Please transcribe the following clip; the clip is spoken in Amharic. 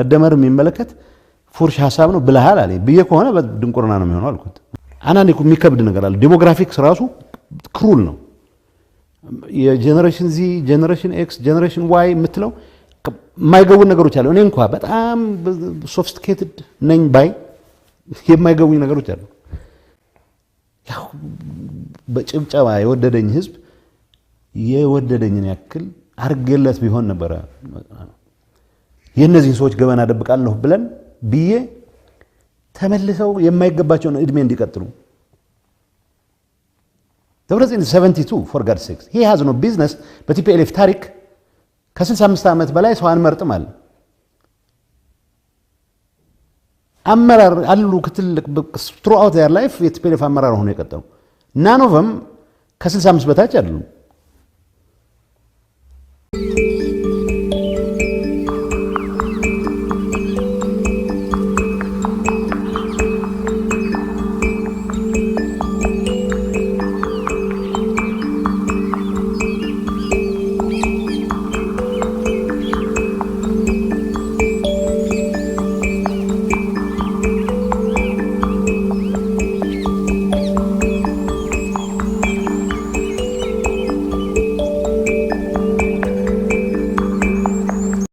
መደመር የሚመለከት ፉርሽ ሐሳብ ነው ብለሃል አለ ብዬ ከሆነ በድንቁርና ነው የሚሆነው አልኩት። አንዳንዴ እኮ የሚከብድ ነገር አለ። ዲሞግራፊክስ ራሱ ክሩል ነው። የጄነሬሽን ዚ ጄነሬሽን ኤክስ ጄነሬሽን ዋይ የምትለው የማይገቡ ነገሮች አሉ። እኔ እንኳን በጣም ሶፊስቲኬትድ ነኝ ባይ የማይገቡኝ ነገሮች አሉ። ያው በጭብጨባ የወደደኝ ህዝብ የወደደኝን ያክል አርገለት ቢሆን ነበር የነዚህ ሰዎች ገበና ደብቃለሁ ብለን ብዬ ተመልሰው የማይገባቸውን እድሜ እንዲቀጥሉ ደብረጽዮን 72 for God's sake he has no business በቲፒኤልኤፍ ታሪክ ከ65 ዓመት በላይ ሰው አንመርጥም አለ። አመራር አሉ ክትልቅ throughout their life የቲፒኤልኤፍ አመራር ሆኖ የቀጠሉ none of them ከ65 በታች አይደሉም።